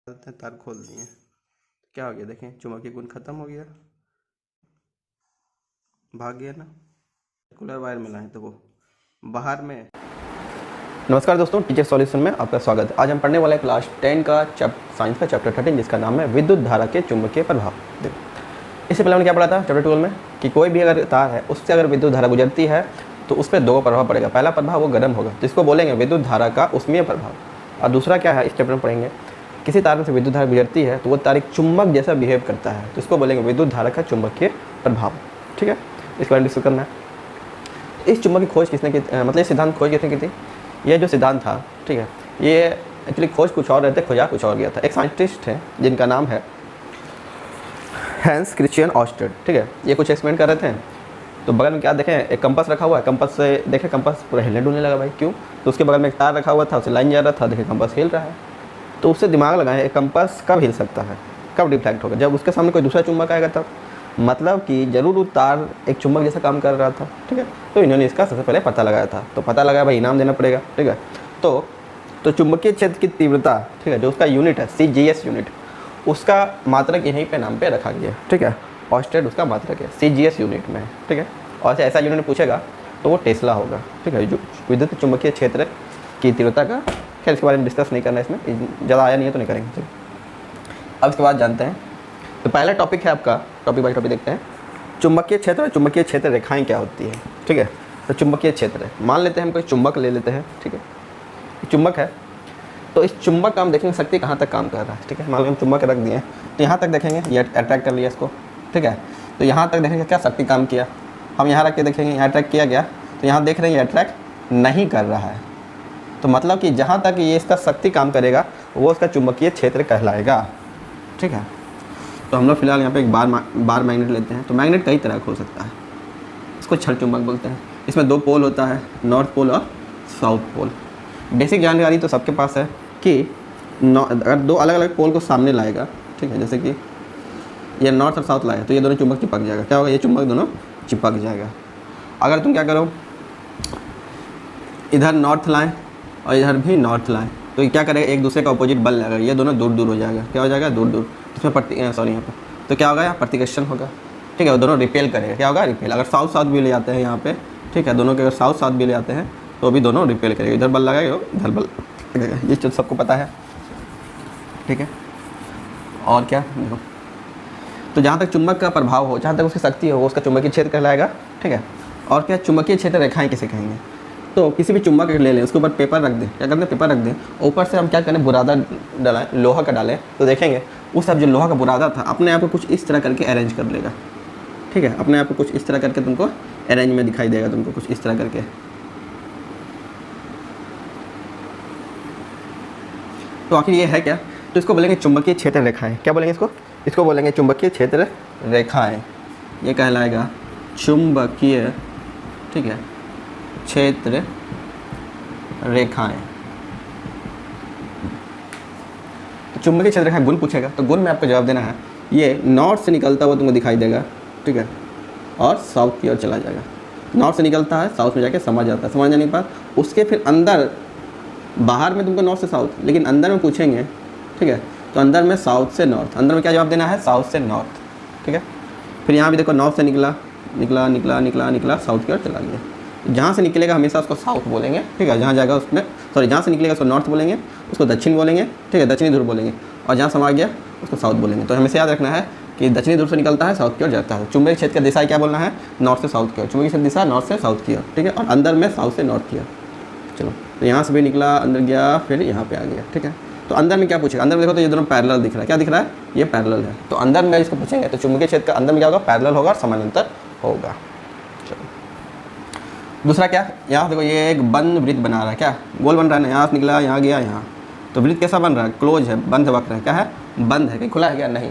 तार खोल दिए। क्या हो गया? देखें, चुंबकीय गुण खत्म हो गया, भाग गया ना। सर्कुलर वायर मिला है तो वो बाहर में। नमस्कार दोस्तों, टीचर सॉल्यूशन में आपका स्वागत है। आज हम पढ़ने वाले हैं क्लास 10 का साइंस का चैप्टर 13, जिसका नाम है विद्युत धारा के चुंबकीय प्रभाव। देखो, इससे पहले हमने क्या पढ़ा था चैप्टर 12 में कि कोई भी अगर तार है उससे अगर विद्युत धारा गुजरती है तो उस पर दो प्रभाव पड़ेगा। पहला प्रभाव वो गर्म होगा, जिसको बोलेंगे विद्युत धारा का उष्मीय प्रभाव। और दूसरा क्या है, इस चैप्टर में पढ़ेंगे, किसी तार में से विद्युत धारा गुजरती है तो वो तार एक चुंबक जैसा बिहेव करता है, तो इसको बोलेंगे विद्युत धारा का चुंबकीय प्रभाव। ठीक है, इसके बारे में डिस्कस करना है। इस चुंबक की खोज किसने की, मतलब ये सिद्धांत खोज किसने की थी? ये जो सिद्धांत था, ठीक है, ये एक्चुअली खोज कुछ और रहते, खोजा कुछ और गया था। एक साइंटिस्ट है जिनका नाम है हैंस क्रिश्चियन ऑस्टेड। ठीक है, ये कुछ एक्सपेरिमेंट कर रहे थे, तो बगल में क्या देखें, एक कंपास रखा हुआ है। कंपास से देखें, कंपास पूरा हिलने डुलने लगा भाई। क्यों? तो उसके बगल में एक तार रखा हुआ था, उससे लाइन जा रहा था, देखें कंपास हिल रहा है। तो उससे दिमाग लगाएं, एक कंपास कब हिल सकता है, कब डिफ्लेक्ट होगा? जब उसके सामने कोई दूसरा चुंबक आएगा तब। मतलब कि जरूर वो तार एक चुंबक जैसा काम कर रहा था। ठीक है, तो इन्होंने इसका सबसे पहले पता लगाया था। तो पता लगाया भाई, इनाम देना पड़ेगा। ठीक है, तो चुंबकीय क्षेत्र की तीव्रता, ठीक है, जो उसका यूनिट है CGS यूनिट, उसका मात्रक यहीं पे नाम पे रखा गया। ठीक है, ऑस्टेड उसका मात्रक है, CGS यूनिट में। ठीक है, और ऐसा यूनिट पूछेगा तो वो टेस्ला होगा। ठीक है, जो विद्युत चुंबकीय क्षेत्र की तीव्रता का, खैर इसके बारे में डिस्कस नहीं करना है, इसमें ज़्यादा आया नहीं है तो नहीं करेंगे। अब इसके बाद जानते हैं, तो पहला टॉपिक है आपका, टॉपिक बाई टॉपिक देखते हैं, चुंबकीय क्षेत्र और चुंबकीय क्षेत्र रेखाएं क्या होती है। ठीक है, तो चुंबकीय क्षेत्र मान लेते हैं, हम कोई चुंबक ले लेते हैं। ठीक है, चुंबक है, तो इस चुंबक का हम देखेंगे शक्ति कहाँ तक काम कर रहा है। ठीक है, मान लो हम चुंबक रख दिए तो यहाँ तक देखेंगे, ये अट्रैक्ट कर लिया इसको। ठीक है, तो यहाँ तक देखेंगे क्या शक्ति काम किया। हम यहाँ रख के देखेंगे, यहाँ अट्रैक्ट किया गया, तो यहाँ देख रहे हैं ये अट्रैक्ट नहीं कर रहा है। तो मतलब कि जहाँ तक ये इसका शक्ति काम करेगा वो उसका चुंबकीय क्षेत्र कहलाएगा। ठीक है, तो हम लोग फिलहाल यहाँ पे एक बार मैग्नेट लेते हैं। तो मैग्नेट कई तरह का हो सकता है, इसको छड़ चुंबक बोलते हैं। इसमें दो पोल होता है, नॉर्थ पोल और साउथ पोल। बेसिक जानकारी तो सबके पास है कि अगर दो अलग अलग पोल को सामने लाएगा, ठीक है, जैसे कि ये नॉर्थ और साउथ लाएगा, तो ये दोनों चुंबक चिपक जाएगा। क्या होगा? ये चुंबक दोनों चिपक जाएगा। अगर तुम क्या करो, इधर नॉर्थ लाएं और इधर भी नॉर्थ लाएं, तो ये क्या करेगा, एक दूसरे का अपोजिट बल लगेगा, ये दोनों दूर दूर हो जाएगा। क्या हो जाएगा? दूर दूर। इसमें यहाँ पर तो क्या होगा, यहाँ प्रतिकर्षण होगा। ठीक है, वो दोनों रिपेल करेगा। क्या होगा? रिपेल। अगर साउथ साउथ भी ले जाते हैं यहाँ पे, ठीक है, दोनों के अगर साउथ साउथ भी ले जाते हैं तो भी दोनों रिपेल करेगा। इधर बल लगाएगा, इधर बल लगेगा। ये चीज़ सबको पता है। ठीक है, और क्या देखो, तो जहाँ तक चुंबक का प्रभाव हो, जहाँ तक उसकी शक्ति हो, वो उसका चुंबकीय क्षेत्र कहलाएगा। ठीक है, और क्या चुंबकीय क्षेत्र रेखाएं किसे कहेंगे? तो किसी भी चुंबक ले लें, उसके ऊपर पेपर रख दें। क्या करते हैं? पेपर रख दें, ऊपर से हम क्या करें, बुरादा डालें, लोहा का डालें, तो देखेंगे उस सब जो लोहा का बुरादा था अपने आप को कुछ इस तरह करके अरेंज कर लेगा। ठीक है, अपने आप को कुछ इस तरह करके तुमको अरेंज में दिखाई देगा, तुमको कुछ इस तरह करके। तो आखिर ये है क्या? तो इसको बोलेंगे चुंबकीय क्षेत्र रेखाएं। क्या बोलेंगे इसको? इसको बोलेंगे चुंबकीय क्षेत्र रेखाएं। ये कहलाएगा चुंबकीय, ठीक है, क्षेत्र रेखाएं। तो चुंबकीय क्षेत्र रेखाएं गुण पूछेगा, तो गुण में आपको जवाब देना है, ये नॉर्थ से निकलता हुआ तुमको दिखाई देगा। ठीक है, और साउथ की ओर चला जाएगा। नॉर्थ से निकलता है, साउथ में जाके समा जाता है। समझ जाने के बाद उसके फिर अंदर, बाहर में तुमको नॉर्थ से साउथ, लेकिन अंदर में पूछेंगे। ठीक है, तो अंदर में साउथ से नॉर्थ, अंदर में क्या जवाब देना है? साउथ से नॉर्थ। ठीक है, फिर यहाँ भी देखो, नॉर्थ से निकला निकला निकला निकला निकला, साउथ की ओर चला गया। जहाँ से निकलेगा हमेशा उसको साउथ बोलेंगे। ठीक है, जहाँ जाएगा उसमें, सॉरी, जहाँ से निकलेगा उसको नॉर्थ बोलेंगे, उसको दक्षिण बोलेंगे। ठीक है, दक्षिणी ध्रुव बोलेंगे, और जहाँ समा गया उसको साउथ बोलेंगे। तो हमेशा याद रखना है कि दक्षिणी ध्रुव से निकलता है, साउथ की ओर जाता है। चुंबकीय क्षेत्र का दिशा क्या बोलना है? नॉर्थ से साउथ की ओर। चुंबकीय क्षेत्र दिशा नॉर्थ से साउथ की ओर। ठीक है, और अंदर में साउथ से नॉर्थ की ओर। चलो, तो यहाँ से भी निकला, अंदर गया, फिर यहाँ पे आ गया। ठीक है, तो अंदर में क्या पूछेगा? अंदर में देखो तो ये दोनों पैरेलल दिख रहा है। क्या दिख रहा है? ये पैरेलल है। तो अंदर में इसको पूछेंगे, तो चुंबकीय क्षेत्र का अंदर में क्या होगा? पैरेलल होगा और समानांतर होगा। चलो, दूसरा क्या, यहाँ देखो, ये एक बंद वृत्त बना रहा है। क्या गोल बन रहा है ना, यहाँ से निकला, यहाँ गया, यहाँ। तो वृत्त कैसा बन रहा है? क्लोज है, बंद वक्र है। क्या है? बंद है। कहीं खुला है क्या? नहीं।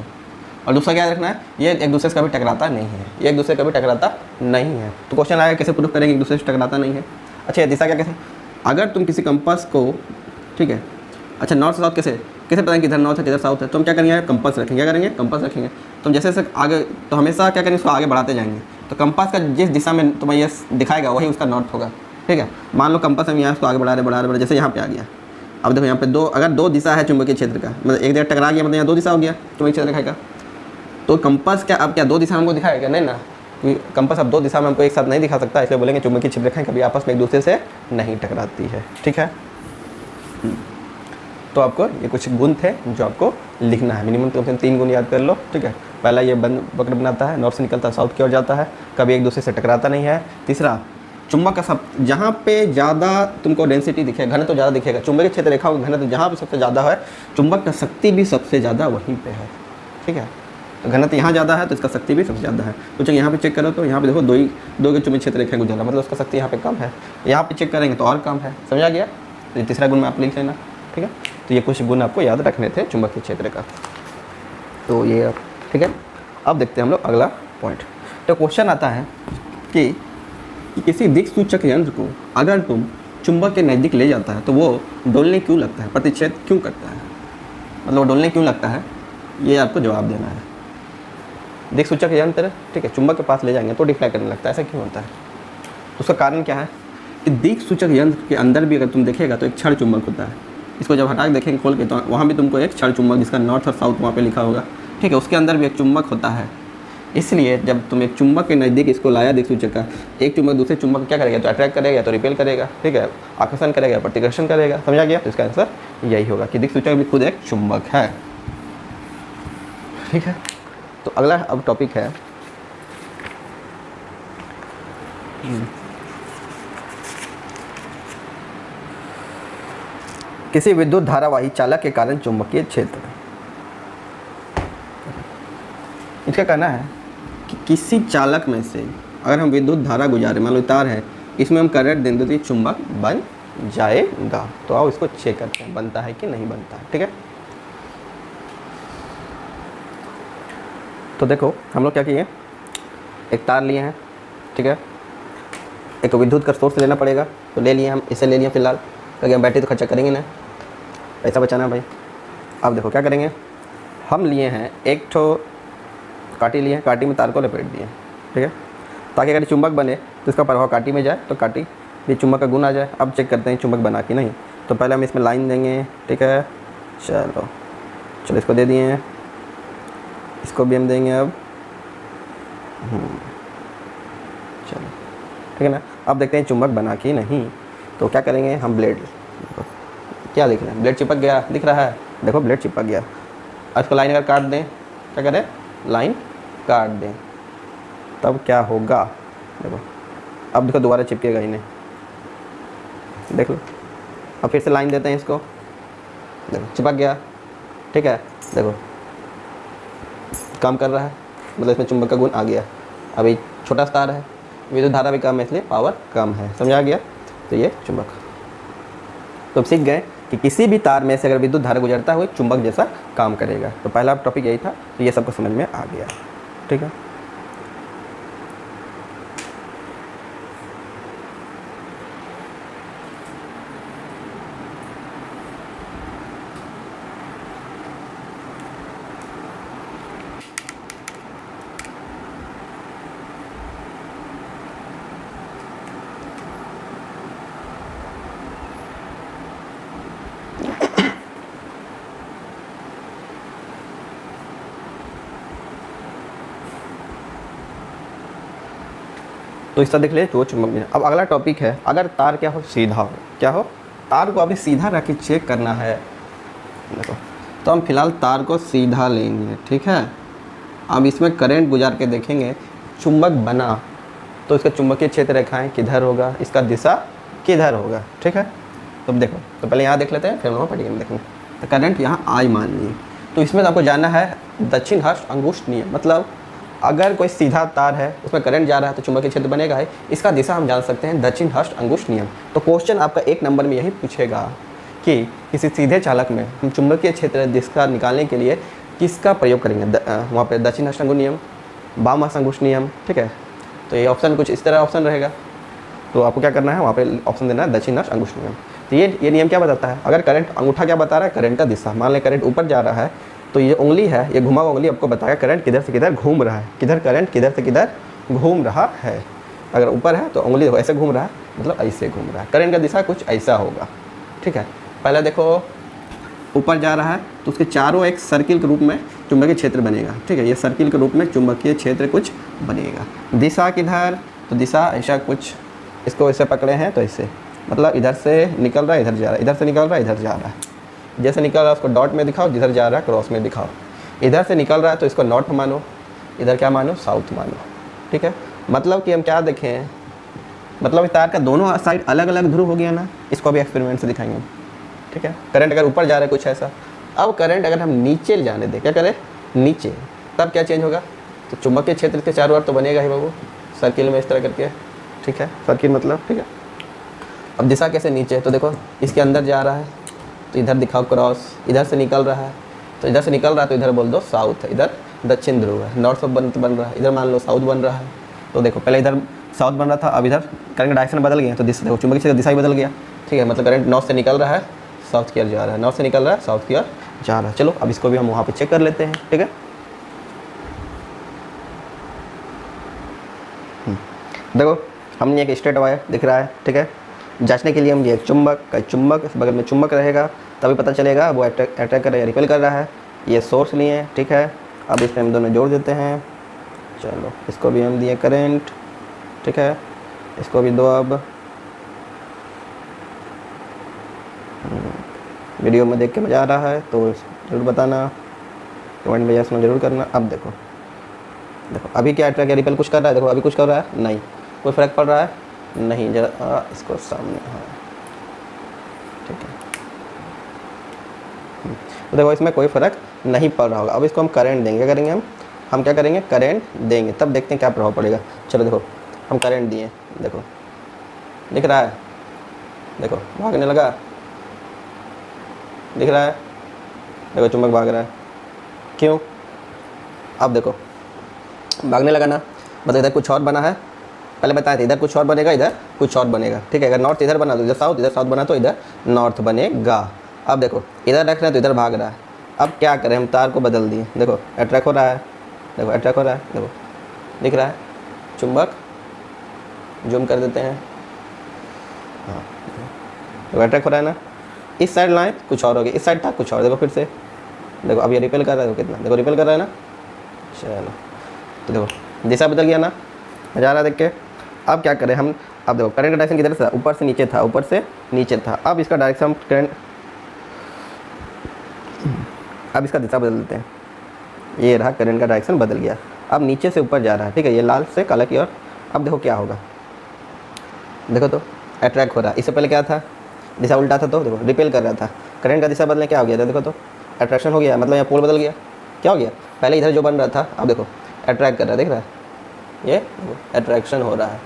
और दूसरा क्या रखना है, ये एक दूसरे से कभी टकराता नहीं है। ये एक दूसरे से कभी टकराता नहीं है। तो क्वेश्चन आएगा, कैसे प्रूफ करेंगे एक दूसरे से टकराता नहीं है? अच्छा, ये दिशा क्या कैसे? अगर तुम किसी कंपास को, ठीक है, अच्छा, नॉर्थ से साउथ कैसे पता है कि इधर नॉर्थ है किधर साउथ है? तो हम क्या करेंगे? कंपास रखेंगे। क्या करेंगे? कंपास रखेंगे। तो जैसे जैसे आगे, तो हमेशा क्या करेंगे, उसको आगे बढ़ाते जाएंगे। तो कंपास का जिस दिशा में तुम्हें ये दिखाएगा वही उसका नॉर्थ होगा। ठीक है, मान लो कंपास हम यहाँ इसको आगे बढ़ा रहे, जैसे यहाँ पे आ गया। अब देखो यहाँ पे अगर दो दिशा है चुंबकीय क्षेत्र का, मतलब एक जगह टकरा गया, मतलब यहाँ 2 दिशा हो गया चुंबकीय क्षेत्र रेखा का। तो कंपास क्या अब क्या 2 दिशा हमको दिखाएगा? नहीं ना, क्योंकि कंपास अब 2 दिशा में हमको एक साथ नहीं दिखा सकता, इसलिए बोलेंगे चुंबकीय क्षेत्र रेखाएं कभी आपस में एक दूसरे से नहीं टकराती है। ठीक है, तो आपको ये कुछ गुण थे जो आपको लिखना है। मिनिमम तो 3 गुण याद कर लो। ठीक है, पहला ये बंद वक्र बनाता है, नॉर्थ से निकलता है साउथ की ओर जाता है, कभी एक दूसरे से टकराता नहीं है। तीसरा, चुंबक का सब जहाँ पे ज़्यादा तुमको डेंसिटी दिखेगा, घनत्व ज़्यादा दिखेगा, चुंबकीय क्षेत्र रेखाओं का घनत्व जहाँ पे सबसे ज़्यादा है, चुंबक का शक्ति भी सबसे ज़्यादा वहीं पे है। ठीक है, तो घनत्व यहाँ ज़्यादा है तो इसका शक्ति भी सबसे ज़्यादा है। तो चलिए यहाँ पे चेक करो, तो यहाँ पे देखो दो के चुंबकीय क्षेत्र रेखा गुजरा, मतलब उसका शक्ति यहाँ पे कम है। यहाँ पे चेक करेंगे तो और कम है। समझा गया? तो तीसरा गुण में आप लिख लेना। ठीक है, तो ये कुछ गुण आपको याद रखने थे चुंबकीय क्षेत्र का। तो ये ठीक है, अब देखते हैं हम लोग अगला पॉइंट। तो क्वेश्चन आता है कि किसी दिक् सूचक यंत्र को अगर तुम चुंबक के नज़दीक ले जाता है तो वो डोलने क्यों लगता है, प्रतिच्छेद क्यों करता है, मतलब वो डोलने क्यों लगता है, ये आपको जवाब देना है। दिक् सूचक यंत्र, ठीक है, चुंबक के पास ले जाएंगे तो डिफ्लेक्ट करने लगता है, ऐसा क्यों होता है? तो उसका कारण क्या है कि दिक् सूचक यंत्र के अंदर भी अगर तुम देखेगा तो एक क्षण चुंबक होता है। इसको जब हटा के देखेंगे खोल के तो वहाँ भी तुमको एक क्षण चुंबक, जिसका नॉर्थ और साउथ वहाँ पे लिखा होगा, ठीक है, उसके अंदर भी एक चुंबक होता है। इसलिए जब तुम एक चुंबक के नज़दीक इसको लाया दिक् सूचक का, एक चुंबक दूसरे चुंबक क्या करेगा, तो अट्रैक्ट करेगा, तो रिपेल करेगा, ठीक है, आकर्षण करेगा, प्रतिकर्षण करेगा। समझा गया? तो इसका आंसर यही होगा कि दिक् सूचक भी खुद एक चुंबक है। ठीक है, तो अगला अब टॉपिक है किसी विद्युत धारावाही चालक के कारण चुंबकीय क्षेत्र। इसका कहना है कि किसी चालक में से अगर हम विद्युत धारा गुजारे, मान लो तार है, इसमें हम करंट देंगे तो ये चुंबक बन जाएगा। तो आओ इसको चेक करते हैं बनता है कि नहीं बनता है। ठीक है, तो देखो हम लोग क्या किए, एक तार लिए हैं, ठीक है, एक विद्युत का सोर्स लेना पड़ेगा, तो ले लिए हम, इसे ले लिए फिलहाल, क्योंकि हम बैटरी तो खर्चा करेंगे ना, पैसा बचाना है भाई। अब देखो क्या करेंगे, हम लिए हैं एक ठो काटी लिए, काटी में तार को लपेट दिए, ठीक है, ताकि अगर चुंबक बने तो इसका प्रभाव काटी में जाए, तो काटी भी चुंबक का गुण आ जाए। अब चेक करते हैं चुंबक बना कि नहीं। तो पहले हम इसमें लाइन देंगे, ठीक है, चलो इसको दे दिए हैं, इसको भी हम देंगे अब, चलो ठीक है ना। अब देखते हैं चुंबक बना कि नहीं। तो क्या करेंगे हम, ब्लेड, क्या लिख रहे हैं, ब्लेड चिपक गया, दिख रहा है, देखो ब्लेड चिपक गया। अब इसको लाइन अगर काट दें, क्या करें, लाइन काट दें, तब क्या होगा, देखो अब देखो दोबारा चिपकेगा ही नहीं, देख लो। अब फिर से लाइन देते हैं इसको, देखो चिपक गया, ठीक है, देखो काम कर रहा है, मतलब इसमें चुंबक का गुण आ गया। अभी छोटा तार है, विद्युत धारा भी कम है, इसलिए पावर कम है। समझा गया? तो ये चुंबक। तो अब सीख गए कि किसी भी तार में से अगर विद्युत धारा गुजरता है वो चुंबक जैसा काम करेगा। तो पहला टॉपिक यही था, तो ये सबको समझ में आ गया। ठीक है, तो इसका देख ले तो चुंबक भी। अब अगला टॉपिक है, अगर तार क्या हो, सीधा हो, क्या हो, तार को अभी सीधा रख के चेक करना है। देखो तो हम फिलहाल तार को सीधा लेंगे, ठीक है। अब इसमें करंट गुजार के देखेंगे, चुंबक बना तो इसका चुंबकीय क्षेत्र रेखाएं किधर होगा, इसका दिशा किधर होगा, ठीक है। तो देखो, तो पहले यहाँ देख लेते हैं, फिर हम पढ़िए में देखेंगे। तो करंट यहाँ आई मान लीजिए, तो इसमें तो आपको जानना है दक्षिण हस्त अंगुष्ठ नियम, मतलब अगर कोई सीधा तार है उसमें करंट जा रहा है तो चुंबकीय क्षेत्र बनेगा है। इसका दिशा हम जान सकते हैं दक्षिण हस्त अंगुष्ठ नियम। तो क्वेश्चन आपका 1 नंबर में यही पूछेगा कि किसी सीधे चालक में हम चुंबकीय क्षेत्र दिशा निकालने के लिए किसका प्रयोग करेंगे, वहाँ पे दक्षिण हस्त अंगुष्ठ नियम, वाम हस्त अंगुष्ठ नियम, ठीक है। तो ये ऑप्शन कुछ इस तरह ऑप्शन रहेगा, तो आपको क्या करना है, वहाँ पे ऑप्शन देना है दक्षिण हस्त अंगुष्ठ नियम। तो ये नियम क्या बताता है, अगर करंट, अंगूठा क्या बता रहा है, करंट का दिशा, मान लें करंट ऊपर जा रहा है तो ये उंगली है, ये घुमा हुआ उंगली आपको बताएगा करंट किधर से किधर घूम रहा है, किधर करंट किधर से किधर घूम रहा है। अगर ऊपर है तो उंगली ऐसे घूम रहा है, मतलब ऐसे घूम रहा है, करंट का दिशा कुछ ऐसा होगा, ठीक है। पहले देखो ऊपर जा रहा है तो उसके चारों एक सर्किल के रूप में चुंबकीय क्षेत्र बनेगा, ठीक है। ये सर्किल के रूप में चुंबकीय क्षेत्र कुछ बनेगा। दिशा किधर, तो दिशा ऐसा कुछ, इसको ऐसे पकड़े हैं तो ऐसे, मतलब इधर से निकल रहा है इधर जा रहा है, इधर से निकल रहा है इधर जा रहा है। जैसे निकल रहा है उसको डॉट में दिखाओ, जिधर जा रहा है क्रॉस में दिखाओ। इधर से निकल रहा है तो इसको नॉर्थ मानो, इधर क्या मानो, साउथ मानो, ठीक है। मतलब कि हम क्या देखें, मतलब इस तार का दोनों साइड अलग अलग ध्रुव हो गया ना, इसको भी एक्सपेरिमेंट से दिखाएंगे, ठीक है। करंट अगर ऊपर जा रहा है कुछ ऐसा, अब करंट अगर हम नीचे जाने दें, क्या करें, नीचे, तब क्या चेंज होगा, तो चुंबकीय क्षेत्र के चारों ओर तो बनेगा ही बाबू, सर्किल में इस तरह करके, ठीक है, सर्किल मतलब, ठीक है। अब दिशा कैसे नीचे, तो देखो इसके अंदर जा रहा है तो इधर दिखाओ क्रॉस, इधर से निकल रहा है तो इधर से निकल रहा है तो इधर बोल दो साउथ है, इधर दक्षिण ध्रुव है, नॉर्थ बन रहा है, इधर मान लो साउथ बन रहा है। तो देखो पहले इधर साउथ बन रहा था, अब इधर करंट डायरेक्शन बदल गया, तो दिशा देखो चुंबकीय क्षेत्र दिशा ही बदल गया, ठीक है। मतलब करंट नॉर्थ से निकल रहा है साउथ की ओर जा रहा है, नॉर्थ से निकल रहा है साउथ की ओर जा रहा है। चलो अब इसको भी हम वहाँ पे चेक कर लेते हैं, ठीक है। देखो हमने एक स्ट्रेट वायर दिख रहा है, ठीक है। जांचने के लिए हम ये चुंबक इस बगल में चुंबक रहेगा, तभी पता चलेगा वो अटैक कर रहा है या रिपेल कर रहा है। ये सोर्स लिए, ठीक है। अब इस पर हम दोनों जोड़ देते हैं। चलो इसको भी हम दिए करंट, ठीक है, इसको भी दो। अब वीडियो में देख के मज़ा आ रहा है तो ज़रूर बताना, कमेंट में यस नो जरूर करना। अब देखो अभी क्या अटैक या रिपेल कुछ कर रहा है, देखो अभी कुछ कर रहा है नहीं, कोई फ़र्क पड़ रहा है नहीं, जरा इसको सामने, हाँ ठीक है। तो देखो इसमें कोई फ़र्क नहीं पड़ रहा होगा। अब इसको हम करंट देंगे, क्या करेंगे हम क्या करेंगे, करंट देंगे, तब देखते हैं क्या प्रभाव पड़ेगा। चलो देखो हम करंट दिए, देखो दिख रहा है, देखो भागने लगा, दिख रहा है, देखो चुंबक भाग रहा है, क्यों, अब देखो भागने लगा ना, मतलब इधर कुछ और बना है, पहले बताए थे इधर कुछ और बनेगा इधर कुछ और बनेगा, ठीक है। अगर नॉर्थ इधर बना तो इधर साउथ बना तो इधर नॉर्थ बनेगा। अब देखो इधर रख रहे हैं तो इधर भाग रहा है, अब क्या करें, हम तार को बदल दिए, देखो अट्रैक्ट हो रहा है, देखो अट्रैक्ट हो रहा है, देखो दिख रहा है चुंबक, जूम कर देते हैं, हाँ देखो अट्रैक्ट हो रहा है ना। इस साइड लाएँ कुछ और हो गया, इस साइड था कुछ और, देखो फिर से देखो अब ये रिपेल कर रहा है, देखो कितना, देखो रिपेल कर रहा है ना। चलो तो देखो दिशा बदल गया ना, मजा आ रहा है देख के। अब क्या करें हम, अब देखो करंट का डायरेक्शन किधर था, ऊपर से नीचे था, ऊपर से नीचे था। अब इसका डायरेक्शन करंट, अब इसका दिशा बदल देते हैं, ये रहा करंट का डायरेक्शन बदल गया, अब नीचे से ऊपर जा रहा है, ठीक है, ये लाल से काला की ओर। अब देखो क्या होगा, देखो तो अट्रैक्ट हो रहा है, इससे पहले क्या था, दिशा उल्टा था, तो देखो रिपेल कर रहा था, करंट का दिशा बदलने क्या हो गया था, देखो तो अट्रैक्शन हो गया, मतलब यहाँ पोल बदल गया, क्या हो गया, पहले इधर जो बन रहा था अब देखो अट्रैक्ट कर रहा है, देख रहा है, ये अट्रैक्शन हो रहा है,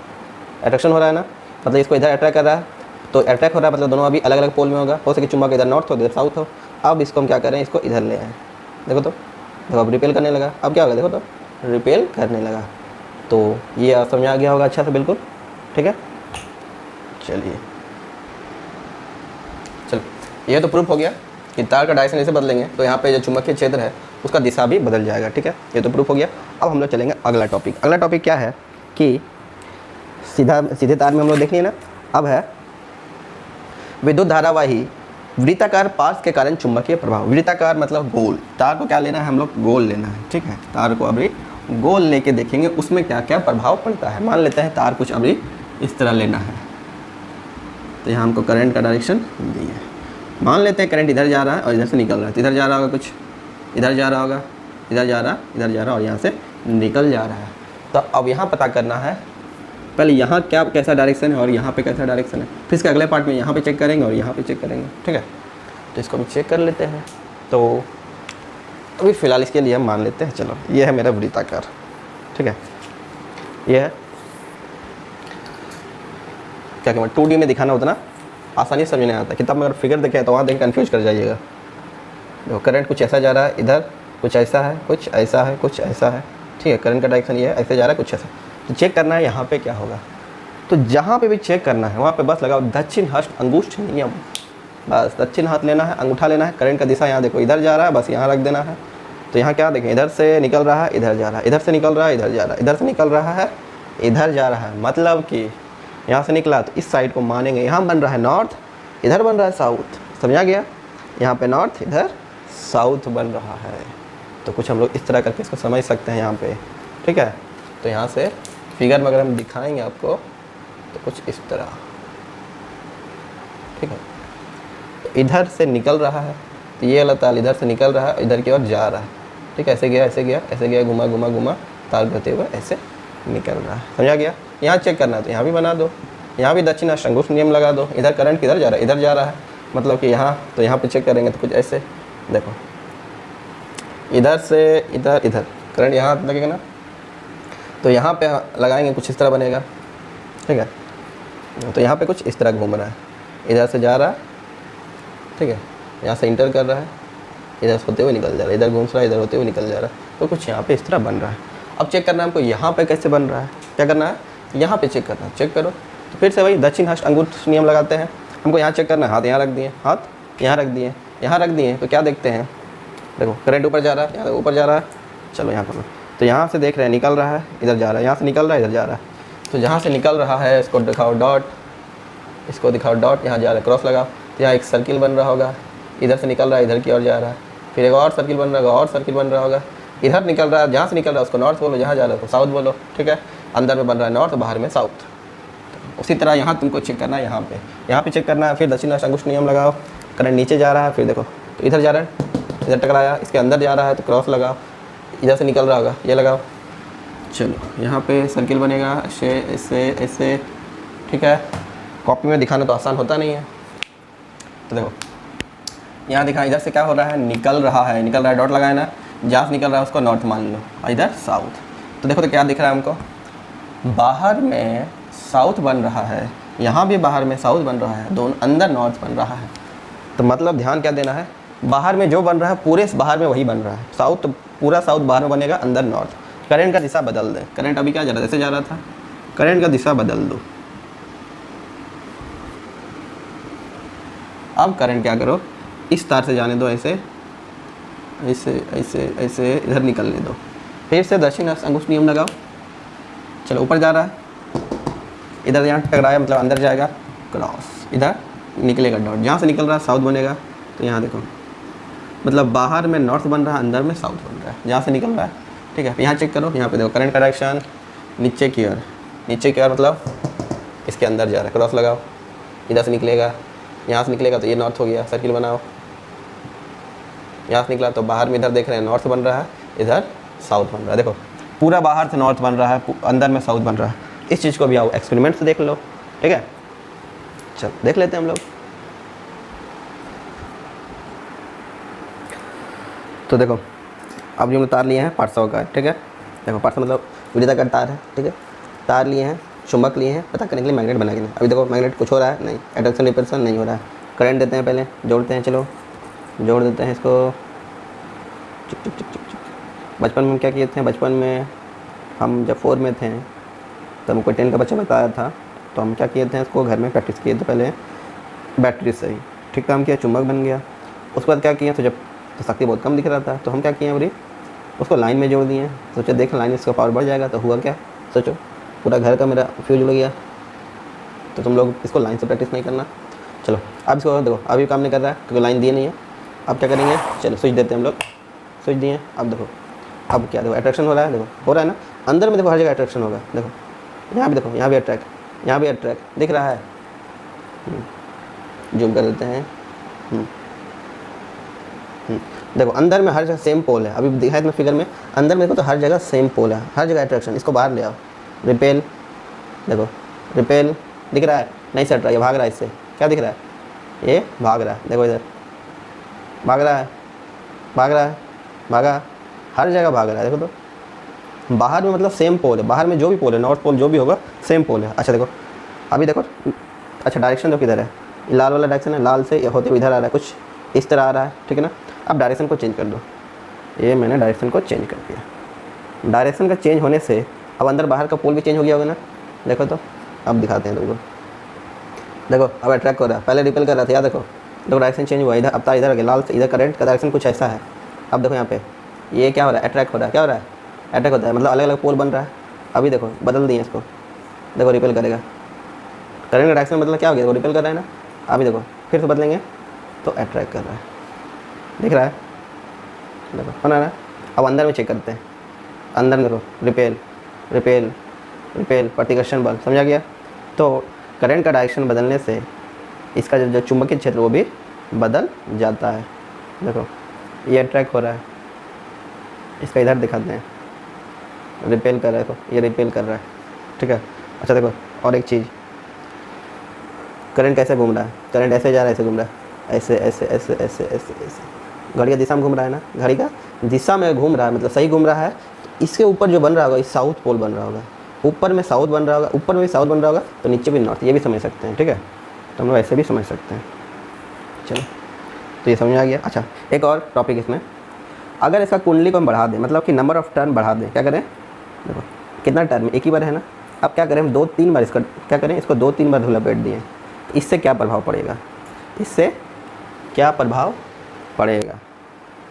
अट्रैक्शन हो रहा है ना, मतलब इसको इधर अट्रैक्ट कर रहा है, तो अट्रैक्ट हो रहा है मतलब दोनों अभी अलग अलग पोल में होगा, हो सके चुंबक इधर नॉर्थ हो इधर साउथ हो। अब इसको हम क्या करें, इसको इधर ले आए, देखो तो देखो अब रिपेल करने लगा, अब क्या होगा, देखो तो रिपेल करने लगा। तो ये समझ आ गया होगा अच्छा से, बिल्कुल ठीक है। चलिए चलो ये तो प्रूफ हो गया कि तार का डायरेक्शन ऐसे बदलेंगे तो यहाँ पे जो चुंबकीय क्षेत्र है उसका दिशा भी बदल जाएगा, ठीक है, ये तो प्रूफ हो गया। अब हम लोग चलेंगे अगला टॉपिक। अगला टॉपिक क्या है कि सीधे तार में हम लोग देख लिए ना, अब है विद्युत धारावाही वृत्ताकार पार्श्व के कारण चुंबकीय प्रभाव। वृत्ताकार मतलब गोल, तार को क्या लेना है, हम लोग गोल लेना है, ठीक है, तार को अभी गोल लेके देखेंगे उसमें क्या क्या प्रभाव पड़ता है। मान लेते हैं तार कुछ अभी इस तरह लेना है, तो यहाँ हमको करंट का डायरेक्शन दिए, मान लेते हैं करंट इधर जा रहा है और इधर से निकल रहा है, तो इधर जा रहा होगा कुछ, इधर जा रहा होगा, इधर जा रहा, इधर जा रहा और यहाँ से निकल जा रहा है। तो अब यहाँ पता करना है पहले यहाँ क्या कैसा डायरेक्शन है और यहाँ पे कैसा डायरेक्शन है, फिर इसके अगले पार्ट में यहाँ पे चेक करेंगे और यहाँ पे चेक करेंगे, ठीक है। तो इसको हम चेक कर लेते हैं। तो अभी फ़िलहाल इसके लिए हम मान लेते हैं, चलो ये है मेरा वृत्ताकार, ठीक है, ये है क्या कहते हैं 2D में दिखाना उतना आसानी से समझ नहीं आता, किताब में अगर फिगर देखें तो वहाँ देख कन्फ्यूज कर जाइएगा। देखो करंट कुछ ऐसा जा रहा है, इधर कुछ ऐसा है, कुछ ऐसा है, कुछ ऐसा है, ठीक है, करंट का डायरेक्शन ये है, ऐसे जा रहा है कुछ ऐसा। तो चेक करना है यहाँ पे क्या होगा, तो जहाँ पे भी चेक करना है वहाँ पे बस लगाओ दक्षिण हस्त अंगुष्ठ नियम, बस दक्षिण हाथ लेना है, अंगूठा लेना है, करंट का दिशा यहाँ देखो इधर जा रहा है, बस यहाँ रख देना है। तो यहाँ क्या देखें, इधर से निकल रहा है इधर जा रहा है, इधर से निकल रहा है इधर जा रहा है, इधर से निकल रहा है इधर जा रहा है, मतलब कि यहाँ से निकला तो इस साइड को मानेंगे, यहाँ बन रहा है नॉर्थ, इधर बन रहा है साउथ, समझा गया? यहाँ पे नॉर्थ, इधर साउथ बन रहा है। तो कुछ हम लोग इस तरह करके इसको समझ सकते हैं यहाँ पे, ठीक है। तो यहाँ से फिगर में अगर हम दिखाएंगे आपको तो कुछ इस तरह, ठीक है। तो इधर से निकल रहा है, तो ये वाला तार इधर से निकल रहा है, इधर की ओर जा रहा है, ठीक है। ऐसे गया, ऐसे गया, ऐसे गया, घुमा घुमा घुमा, तार होते हुए ऐसे निकल रहा है। समझा गया? यहाँ चेक करना है तो यहाँ भी बना दो, यहाँ भी दक्षिणाष्ट अंगुष्ठ नियम लगा दो। इधर करंट किधर जा रहा है? इधर जा रहा है, मतलब कि यहाँ, तो यहाँ पे चेक करेंगे तो कुछ ऐसे देखो, इधर से इधर, इधर करंट यहाँ लगेगा ना, तो यहाँ पे लगाएंगे कुछ इस तरह बनेगा, ठीक है। तो यहाँ पे कुछ इस तरह घूम रहा है, इधर से जा रहा है, ठीक है, यहाँ से इंटर कर रहा है, इधर से होते हुए निकल जा रहा है, इधर घूम रहा है, इधर होते हुए निकल जा रहा है। तो कुछ यहाँ पे इस तरह बन रहा है। अब चेक करना है हमको यहाँ पे कैसे बन रहा है। क्या करना है? यहाँ पे चेक करना है। चेक करो तो फिर से वही दक्षिण हस्त अंगुष्ठ नियम लगाते हैं। हमको यहाँ चेक करना है, हाथ यहाँ रख दिए, हाथ यहाँ रख दिए, यहाँ रख दिए, तो क्या देखते हैं? देखो करंट ऊपर जा रहा है, यहाँ ऊपर जा रहा है। चलो यहाँ पर, तो यहाँ से देख रहे हैं निकल रहा है, इधर जा रहा है, यहाँ से निकल रहा है, इधर जा रहा है। तो जहाँ से निकल रहा है इसको दिखाओ डॉट, इसको दिखाओ डॉट, यहाँ जा रहा है क्रॉस लगाओ, तो यहाँ एक सर्किल बन रहा होगा, इधर से निकल रहा है, इधर की ओर जा रहा है, फिर एक और सर्किल बन रहा होगा, और सर्किल बन रहा होगा, इधर निकल रहा है, जहाँ से निकल रहा है उसको नॉर्थ बोलो, जहाँ जा रहा है उसको साउथ बोलो, ठीक है। अंदर में बन रहा है नॉर्थ, बाहर में साउथ। उसी तरह यहाँ तुमको चेक करना है, यहाँ पे चेक करना है। फिर दक्षिणाष्ट अंगुष्ठ नियम लगाओ, करंट नीचे जा रहा है, फिर देखो तो इधर जा रहा है, इधर टकराया, इसके अंदर जा रहा है तो क्रॉस लगाओ, इधर से निकल रहा होगा, ये लगाओ। चलो यहाँ पे सर्किल बनेगा, ऐसे ऐसे ऐसे, ठीक है। कॉपी में दिखाना तो आसान होता नहीं है, तो देखो यहाँ दिखा, इधर से क्या हो रहा है? निकल रहा है, निकल रहा है, डॉट लगाए ना, जहाँ से निकल रहा है उसको नॉर्थ मान लो, और इधर साउथ। तो देखो तो क्या दिख रहा है हमको? बाहर में साउथ बन रहा है, यहाँ भी बाहर में साउथ बन रहा है, दोनों अंदर नॉर्थ बन रहा है। तो मतलब ध्यान क्या देना है? बाहर में जो बन रहा है पूरे बाहर में वही बन रहा है, साउथ तो पूरा साउथ बाहर में बनेगा, अंदर नॉर्थ। करंट का दिशा बदल दें, करंट अभी क्या जा रहा है? ऐसे जा रहा था, करंट का दिशा बदल दो। अब करंट क्या करो? इस तार से जाने दो, ऐसे ऐसे ऐसे ऐसे, इधर निकलने दो। फिर से दक्षिणाष्ट अंगुष्ठ नियम लगाओ। चलो ऊपर जा रहा है, इधर यहाँ टकराया, मतलब अंदर जाएगा, क्रॉस, इधर निकलेगा डॉट, जहाँ से निकल रहा है साउथ बनेगा। तो यहाँ देखो, मतलब बाहर में नॉर्थ बन रहा है, अंदर में साउथ बन रहा है, जहाँ से निकल रहा है, ठीक है। यहाँ चेक करो, यहाँ पे देखो करंट का डायरेक्शन नीचे की ओर, नीचे की ओर मतलब इसके अंदर जा रहा है, क्रॉस लगाओ, इधर से निकलेगा, यहाँ से निकलेगा तो ये नॉर्थ हो गया, सर्किल बनाओ। यहाँ से निकला तो बाहर में इधर देख रहे हैं नॉर्थ बन रहा है, इधर साउथ बन रहा है। देखो पूरा बाहर से नॉर्थ बन रहा है, अंदर में साउथ बन रहा है। इस चीज़ को भी आओ एक्सपेरिमेंट से देख लो, ठीक है। चलो देख लेते हैं हम लोग। तो देखो अब जो हम तार लिए हैं 500 का, ठीक है। देखो 500 मतलब विद्युत का तार है, ठीक है। तार लिए हैं, चुंबक लिए हैं, पता करने के लिए मैग्नेट बना के नहीं। अभी देखो मैग्नेट कुछ हो रहा है नहीं, अट्रैक्शन रिपल्सन नहीं हो रहा है। करंट देते हैं, पहले जोड़ते हैं, चलो जोड़ देते हैं इसको। चिक चिक चिक चिक चिक। बचपन में क्या किए थे? बचपन में हम जब 4 में थे तो हमको 10 का बच्चा बताया था, तो हम क्या किए थे, इसको घर में प्रैक्टिस किए थे। पहले बैटरी से ही ठीक काम किया, चुंबक बन गया। उसके बाद क्या किया, तो जब तो शक्ति बहुत कम दिख रहा था तो हम क्या किए, बोली उसको लाइन में जोड़ दिए। सोचा देख लाइन इसका पावर बढ़ जाएगा, तो हुआ क्या, सोचो पूरा घर का मेरा फ्यूज उड़ गया। तो तुम लोग इसको लाइन से प्रैक्टिस नहीं करना। चलो अब इसको देखो, अभी काम नहीं कर रहा है क्योंकि लाइन दिए नहीं है। अब क्या करेंगे, चलो स्विच देते हैं हम लोग, स्विच दिए। अब देखो अब क्या, देखो अट्रैक्शन हो रहा है, देखो हो रहा है ना, अंदर में देखो हर जगह अट्रैक्शन होगा। देखो यहाँ भी, देखो यहाँ भी अट्रैक्ट, यहाँ भी अट्रैक्ट दिख रहा है। जूम कर देते हैं। देखो अंदर में हर जगह सेम पोल है। अभी दिखाया था फिगर में, अंदर में देखो तो हर जगह सेम पोल है, हर जगह अट्रैक्शन। इसको बाहर ले आओ, रिपेल, देखो रिपेल दिख रहा है, नहीं सट रहा है, ये भाग रहा है। इससे क्या दिख रहा है, ये भाग रहा है। देखो इधर भाग रहा है, भाग रहा है, भागा, हर जगह भाग रहा है। देखो तो बाहर में मतलब सेम पोल है, बाहर में जो भी पोल है, नॉर्थ पोल जो भी होगा सेम पोल है। अच्छा देखो अभी देखो, अच्छा डायरेक्शन देखो किधर है, लाल वाला डायरेक्शन है, लाल से होते हुए इधर आ रहा है, कुछ इस तरह आ रहा है, ठीक है ना। अब डायरेक्शन को चेंज कर दो, ये मैंने डायरेक्शन को चेंज कर दिया। डायरेक्शन का चेंज होने से अब अंदर बाहर का पोल भी चेंज हो गया होगा ना। देखो तो अब दिखाते हैं तुमको, देखो अब अट्रैक्ट हो रहा है, पहले रिपेल कर रहा था, याद देखो डायरेक्शन चेंज हुआ, इधर अब तार इधर आ गया, लाल से इधर करंट का डायरेक्शन कुछ ऐसा है। अब देखो यहाँ पे ये क्या हो रहा है, अट्रैक्ट हो रहा है, क्या हो रहा है, अटैक होता है, मतलब अलग अलग पोल बन रहा है। अभी देखो बदल दिए इसको, देखो रिपेल करेगा, करंट का डायरेक्शन मतलब क्या हो गया, वो रिपेल कर रहा है ना। अभी देखो फिर से बदलेंगे, तो अट्रैक्ट कर रहा है, दिख रहा है, देखो बना रहा है। अब अंदर में चेक करते हैं, अंदर करो, रिपेल रिपेल रिपेल, प्रतिकर्षण बल, समझा गया। तो करंट का डायरेक्शन बदलने से इसका जो चुंबकीय क्षेत्र वो भी बदल जाता है। देखो ये अट्रैक्ट हो रहा है, इसका इधर दिखाते हैं, रिपेल कर रहा है, तो ये रिपेल कर रहा है, ठीक है। अच्छा देखो और एक चीज़, करंट कैसे घूम रहा है, करंट ऐसे जा रहा है, ऐसे घूम रहा है, ऐसे ऐसे ऐसे ऐसे ऐसे ऐसे, घड़ी का दिशा में घूम रहा है ना, घड़ी का दिशा में घूम रहा है, मतलब सही घूम रहा है। तो इसके ऊपर जो बन रहा होगा, इस साउथ पोल बन रहा होगा, ऊपर में साउथ बन रहा होगा, ऊपर में भी साउथ बन रहा होगा, तो नीचे भी नॉर्थ, ये भी समझ सकते हैं, ठीक है। तो हम लोग ऐसे भी समझ सकते हैं। चलो तो ये समझ आ गया। अच्छा एक और टॉपिक इसमें, अगर इसका कुंडली को हम बढ़ा दें, मतलब कि नंबर ऑफ टर्न बढ़ा दें, क्या करें, देखो कितना टर्न, एक ही बार है ना, अब क्या करें हम 2-3 बार इसका क्या करें, इसको 2-3 बार लपेट दिए, इससे क्या प्रभाव पड़ेगा, इससे क्या प्रभाव पड़ेगा,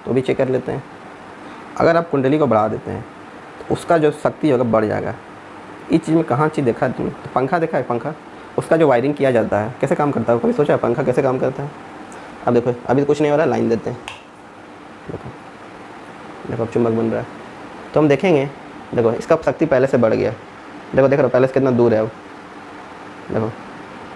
तो भी चेक कर लेते हैं। अगर आप कुंडली को बढ़ा देते हैं तो उसका जो शक्ति होगा बढ़ जाएगा। इस चीज़ में कहाँ चीज़ देखा है तुमने, तो पंखा देखा है, पंखा उसका जो वायरिंग किया जाता है कैसे काम करता है, कभी सोचा है पंखा कैसे काम करता है। अब देखो अभी तो कुछ नहीं हो रहा है, लाइन देते हैं, देखो देखो अब चुंबक बन रहा है, तो हम देखेंगे, देखो इसका शक्ति पहले से बढ़ गया, देखो देख रहे हो पहले से कितना दूर है, अब देखो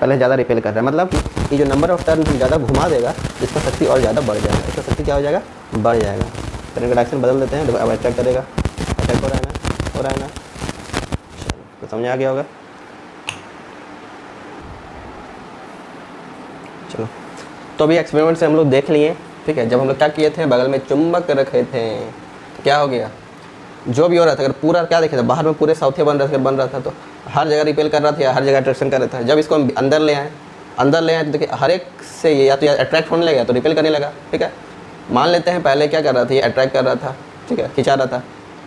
पहले ज़्यादा रिपेल कर रहा है, मतलब कि ये जो नंबर ऑफ टर्न ज़्यादा घुमा देगा तो इसका शक्ति और ज़्यादा बढ़ जाएगा, इसका शक्ति क्या हो जाएगा, बढ़ जाएगा। करंट का डायरेक्शन बदल देते हैं, देखो अब अट्रैक्ट करेगा, अट्रैक्ट हो रहा है ना, हो रहा है ना, तो समझ आ गया होगा। चलो तो अभी एक्सपेरिमेंट से हम लोग देख लिए, ठीक है। जब हम लोग क्या किए थे, बगल में चुंबक रखे थे, तो क्या हो गया, जो भी हो रहा था, अगर पूरा क्या देखे था, बाहर में पूरे साउथिया बन रहा था, तो हर जगह रिपेल कर रहा था, हर जगह अट्रैक्शन कर रहा था। जब इसको हम अंदर ले आए तो देखिए हर एक से ये या तो अट्रैक्ट होने लगा तो रिपेल करने लगा, ठीक है। मान लेते हैं पहले क्या कर रहा था, ये अट्रैक्ट कर रहा था, ठीक है, खिंचा रहा था।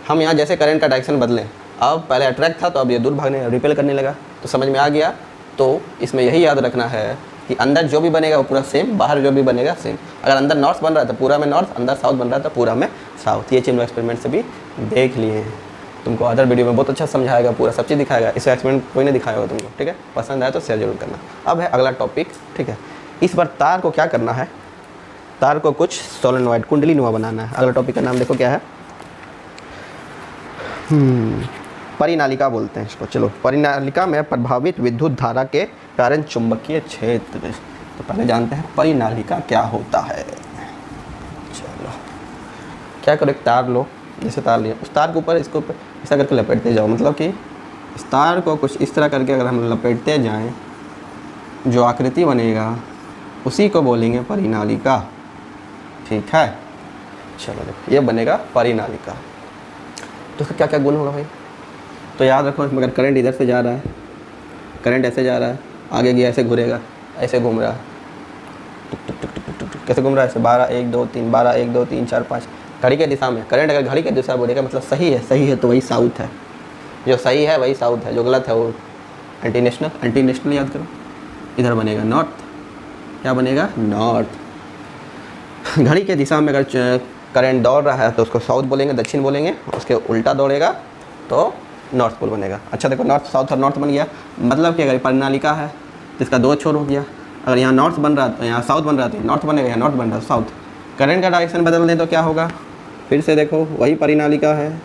हम यहाँ जैसे करंट का डायरेक्शन बदलें, अब पहले अट्रैक्ट था तो अब ये दूर भागने रिपेल करने लगा, तो समझ में आ गया। तो इसमें यही याद रखना है कि अंदर जो भी बनेगा वो पूरा सेम, बाहर जो भी बनेगा सेम। अगर अंदर नॉर्थ बन रहा था पूरा में नॉर्थ, अंदर साउथ बन रहा था पूरा में साउथ। ये चीज़ हम एक्सपेरिमेंट से भी देख लिए हैं। तुमको अदर वीडियो में बहुत अच्छा समझाएगा, पूरा सब चीज़ दिखाएगा, इस एक्सपेरिमेंट कोई नहीं दिखाएगा तुमको, ठीक है। पसंद आए तो शेयर जरूर करना। अब है अगला टॉपिक, ठीक है। इस बार तार को क्या करना है, तार को कुछ सोलेनॉइड कुंडली नुमा बनाना है। अगला टॉपिक का नाम देखो क्या है, परिनालिका बोलते हैं इसको। चलो परिनालिका में प्रभावित विद्युत धारा के कारण चुंबकीय क्षेत्र, तो पहले जानते हैं परिनालिका क्या होता है। चलो क्या करो, एक तार लो, जैसे तार लिया, उस तार के ऊपर इसको ऐसा करके लपेटते जाओ, मतलब कि इस तार को कुछ इस तरह करके अगर हम लपेटते जाएं, जो आकृति बनेगा उसी को बोलेंगे परिनालिका, ठीक है। चलो देखो ये बनेगा परिनालिका। तो उसका क्या क्या गुण होगा भाई, तो याद रखो, मगर करंट इधर से जा रहा है, करंट ऐसे जा रहा है, आगे गया ऐसे घूरेगा, ऐसे घूम रहा है, टुक टुक टुक टुक टुक टुक, कैसे घूम रहा है ऐसे 12 1 2 3 12 1 2 3 4 5 घड़ी के दिशा में। करंट अगर घड़ी के दिशा बोलेगा मतलब सही है, सही है तो वही साउथ है, जो सही है वही साउथ है, जो गलत है वो एंटी नेशनल। एंटी नेशनल याद करो, इधर बनेगा नॉर्थ, क्या बनेगा नॉर्थ। घड़ी के दिशा में अगर करंट दौड़ रहा है तो उसको साउथ बोलेंगे, दक्षिण बोलेंगे, उसके उल्टा दौड़ेगा तो नॉर्थ पोल बनेगा। अच्छा देखो नॉर्थ साउथ और नॉर्थ बन गया, मतलब कि अगर परिनालिका है तो इसका 2 छोर हो गया, अगर यहाँ नॉर्थ बन रहा है तो यहाँ साउथ बन रहा है, तो नॉर्थ बनेगा, यहाँ नॉर्थ बन रहा है साउथ। करंट का डायरेक्शन बदल दें तो क्या होगा, फिर से देखो वही परिनालिका है,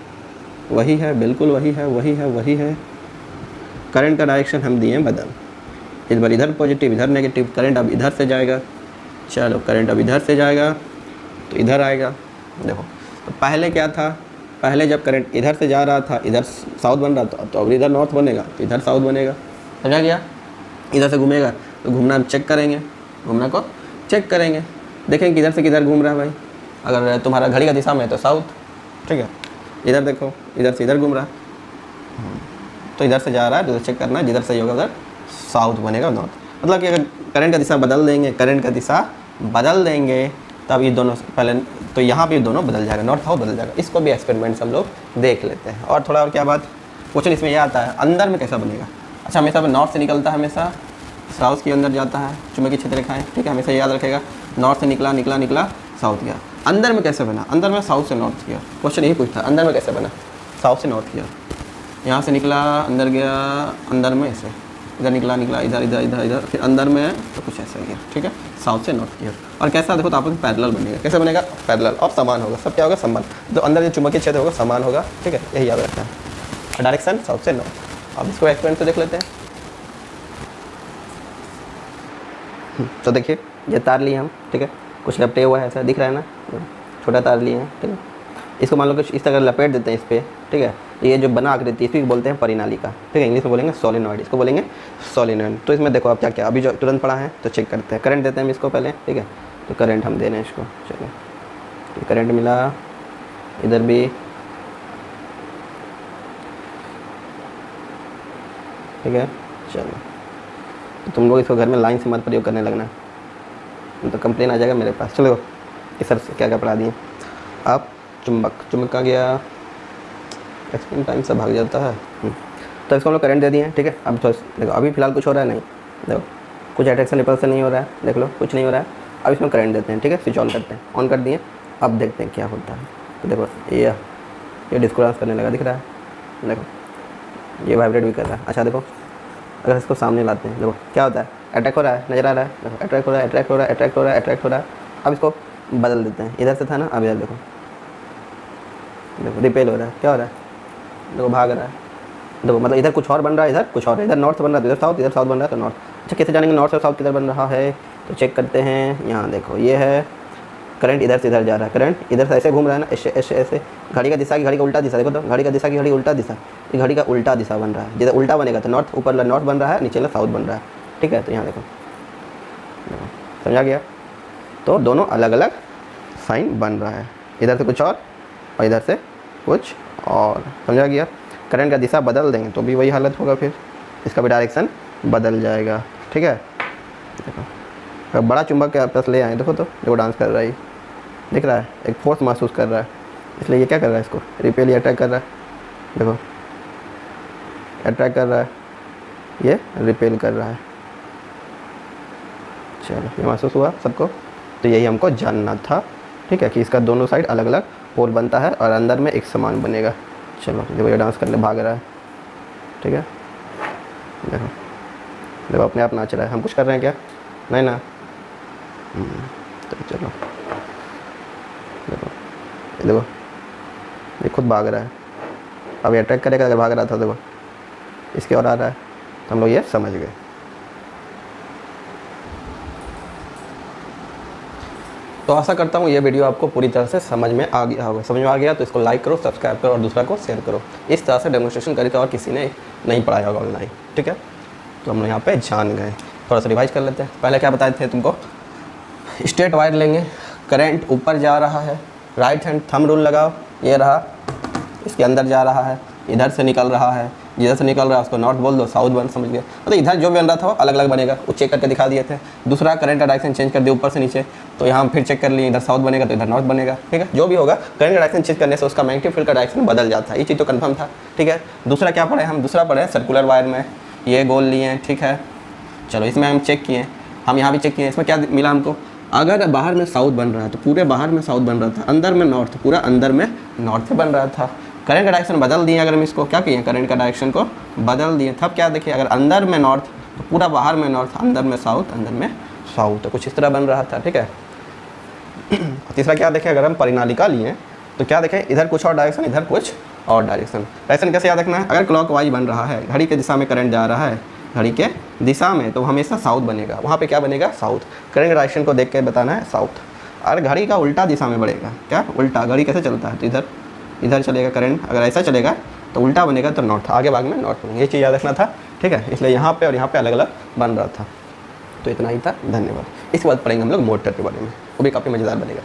वही है, बिल्कुल वही है, वही है, वही है। करंट का डायरेक्शन हम दिए बदल, इस बार इधर पॉजिटिव इधर नेगेटिव, करंट अब इधर से जाएगा। चलो करंट अब इधर से जाएगा तो इधर आएगा। देखो तो पहले क्या था, पहले जब करंट इधर से जा रहा था इधर साउथ बन रहा था, तो अब इधर नॉर्थ बनेगा तो इधर साउथ बनेगा, समझा गया। इधर से घूमेगा तो घूमना चेक करेंगे, घूमना को चेक करेंगे, देखेंगे किधर से किधर घूम रहा है भाई। अगर तुम्हारा घड़ी का दिशा में है तो साउथ, ठीक है। इधर देखो इधर से इधर घूम रहा है, तो इधर से जा रहा है तो चेक करना है, जिधर सही होगा उधर साउथ बनेगा नॉर्थ। मतलब कि अगर करंट का दिशा बदल देंगे, करंट का दिशा बदल देंगे तब ये दोनों पहले तो यहाँ पे दोनों बदल जाएगा, नॉर्थ साउथ बदल जाएगा। इसको भी एक्सपेरिमेंट हम लोग देख लेते हैं। और थोड़ा और क्या बात, क्वेश्चन इसमें यह आता है अंदर में कैसा बनेगा। अच्छा हमेशा नॉर्थ से निकलता है, हमेशा साउथ के अंदर जाता है, चुंबकीय क्षेत्र रेखाएं, ठीक है, हमेशा याद रखेगा। नॉर्थ से निकला निकला निकला साउथ गया, अंदर में कैसे बना, अंदर में साउथ से नॉर्थ किया। क्वेश्चन यही पूछता है अंदर में कैसे बना, साउथ से नॉर्थ किया, यहाँ से निकला अंदर गया, अंदर में ऐसे इधर निकला निकला, इधर इधर इधर इधर, फिर अंदर में है तो कुछ ऐसा ही है, ठीक है, साउथ से नॉर्थ की ओर। और कैसा देखो तो आपस में पैरेलल बनेगा, कैसे बनेगा, पैरेलल, और समान होगा, सब क्या होगा, समान, तो अंदर जो चुंबकीय क्षेत्र होगा समान होगा, ठीक है, यही याद रखना है। डायरेक्शन साउथ से नॉर्थ। अब इसको एक्सपेरिमेंट से देख लेते हैं। तो देखिए ये तार लिए हम, ठीक है, कुछ लपटे हुआ है, ऐसा दिख रहा है ना, छोटा तार लिए हैं, ठीक है। इसको मान लो कि इस तरह लपेट देते हैं इस पर, ठीक है। ये जो बना आकृति इसको बोलते हैं परिनालिका, ठीक है, इंग्लिश में बोलेंगे सोलिनॉइड, इसको बोलेंगे सोलिनॉइड। तो इसमें देखो अब क्या क्या अभी जो तुरंत पड़ा है, तो चेक करते हैं। करंट देते हैं हम इसको पहले, ठीक है, तो करंट हम दे रहे हैं इसको, चलो तो करंट मिला, इधर भी, ठीक है। चलो तो तुम लोग इसको घर में लाइन से मत प्रयोग करने लगना, तो कंप्लेन आ जाएगा मेरे पास। चलो इस सर से क्या क्या पढ़ा दिए। अब चुंबक का गया, एक्सपेरिमेंट टाइम से भाग जाता है। तो इसको हम लोग करंट दे दिए, ठीक है। अब तो देखो अभी फिलहाल कुछ हो रहा है नहीं, देखो कुछ अट्रैक्शन रिपल्सन नहीं हो रहा है, देख लो कुछ नहीं हो रहा है। अब इसमें करंट देते हैं, ठीक है, स्विच ऑन करते हैं, ऑन कर दिए। अब देखते हैं क्या होता है। तो देखो ये डिस्को डांस करने लगा, दिख रहा है, देखो ये वाइब्रेट भी कर रहा है। अच्छा देखो अगर इसको सामने लाते हैं, देखो क्या होता है, अटैक हो रहा है, नजर आ रहा है, देखो अट्रैक्ट हो रहा है, अट्रैक्ट हो रहा है, अट्रैक्ट हो रहा है, अट्रैक्ट हो रहा है। अब इसको बदल देते हैं, इधर से था ना, अब इधर देखो, देखो रिपेल हो रहा है, क्या हो रहा है, देखो भाग रहा है, देखो मतलब इधर कुछ और बन रहा है, इधर कुछ और है, इधर नॉर्थ बन रहा है, इधर साउथ बन रहा है, तो नॉर्थ। अच्छा कैसे जानेंगे नॉर्थ और साउथ किधर बन रहा है, तो चेक करते हैं। यहाँ देखो ये है करंट, इधर से इधर जा रहा है, करंट इधर से ऐसे घूम रहा है ना, ऐसे ऐसे ऐसे, घड़ी का दिशा की घड़ी का उल्टा दिशा, देखो तो घड़ी का दिशा की घड़ी उल्टा दिशा, ये घड़ी का उल्टा दिशा बन रहा है। जिधर उल्टा बनेगा तो नॉर्थ, ऊपर नॉर्थ बन रहा है, नीचे साउथ बन रहा है, ठीक है। तो यहाँ देखो समझा गया, तो दोनों अलग अलग साइन बन रहा है, इधर से कुछ और इधर से कुछ और, समझा गया। करंट का दिशा बदल देंगे तो भी वही हालत होगा, फिर इसका भी डायरेक्शन बदल जाएगा, ठीक है। देखो अब बड़ा चुंबक के पास ले आए, देखो तो देखो डांस कर रहा है, दिख रहा है, एक फोर्स महसूस कर रहा है, इसलिए ये क्या कर रहा है, इसको रिपेल या अट्रैक कर रहा है, देखो अट्रैक्ट कर रहा है, ये रिपेल कर रहा है। चलो ये महसूस हुआ सबको, तो यही हमको जानना था, ठीक है, कि इसका दोनों साइड अलग अलग पोल बनता है और अंदर में एक समान बनेगा। चलो देखो ये डांस करने भाग रहा है, ठीक है, देखो देखो अपने आप नाच रहा है, हम कुछ कर रहे हैं क्या, नहीं ना। तो चलो देखो देखो ये खुद भाग रहा है, अब ये अटैक करेगा, अगर भाग रहा था देखो इसके और आ रहा है, तो हम लोग ये समझ गए। तो आशा करता हूँ ये वीडियो आपको पूरी तरह से समझ में आ गया होगा। समझ में आ गया तो इसको लाइक करो, सब्सक्राइब करो और दूसरा को शेयर करो। इस तरह से डेमोन्स्ट्रेशन करी तो और किसी ने नहीं पढ़ाया होगा ऑनलाइन, ठीक है। तो हम लोग यहाँ पे जान गए, थोड़ा सा रिवाइज कर लेते हैं। पहले क्या बताए थे तुमको, स्ट्रेट वायर लेंगे, करंट ऊपर जा रहा है, राइट हैंड थंब रूल लगाओ, ये रहा, इसके अंदर जा रहा है, इधर से निकल रहा है, जिधर से निकल रहा है उसको नॉर्थ बोल दो, साउथ बन, समझ गए। मतलब इधर जो भी बन रहा था वो अलग अलग बनेगा, वो चेक करके दिखा दिए थे। दूसरा करंट का डायरेक्शन चेंज कर दिया ऊपर से नीचे, तो यहाँ फिर चेक कर लिए, इधर साउथ बनेगा तो इधर नॉर्थ बनेगा, ठीक है। जो भी होगा करंट का डायरेक्शन चेंज करने से उसका मैग्नेटिक फील्ड का डायरेक्शन बदल जाता है, ये चीज़ तो कन्फर्म था, ठीक है। दूसरा क्या पढ़े हम, दूसरा पढ़े सर्कुलर वायर में ये गोल लिए हैं, ठीक है। चलो इसमें हम चेक किए, हम यहाँ भी चेक किए, इसमें क्या मिला हमको, अगर बाहर में साउथ बन रहा है तो पूरे बाहर में साउथ बन रहा था, अंदर में नॉर्थ, पूरा अंदर में नॉर्थ बन रहा था। करंट का डायरेक्शन बदल दिए, अगर हम इसको क्या किए, करंट का डायरेक्शन को बदल दिए, तब क्या देखिए, अगर अंदर में नॉर्थ तो पूरा बाहर में नॉर्थ, अंदर में साउथ, अंदर में साउथ, तो कुछ इस तरह बन रहा था, ठीक है। तीसरा क्या देखें, अगर हम परिनालिका लिए तो क्या देखें, इधर कुछ और डायरेक्शन, इधर कुछ और डायरेक्शन कैसे याद रखना है, अगर क्लॉकवाइज बन रहा है, घड़ी के दिशा में करंट जा रहा है, घड़ी के दिशा में, तो हमेशा साउथ बनेगा, वहाँ पे क्या बनेगा, साउथ। करंट के डायरेक्शन को देख के बताना है साउथ। और घड़ी का उल्टा दिशा में बढ़ेगा, क्या उल्टा, घड़ी कैसे चलता है, तो इधर इधर चलेगा करंट, अगर ऐसा चलेगा तो उल्टा बनेगा तो नॉर्थ, आगे भाग में नॉर्थ बनेगा, ये चीज़ याद रखना था, ठीक है। इसलिए यहाँ पे और यहाँ पे अलग अलग बन रहा था। तो इतना ही था, धन्यवाद। इसके बाद पढ़ेंगे हम लोग मोटर के बारे में, वो भी काफ़ी मज़ेदार बनेगा।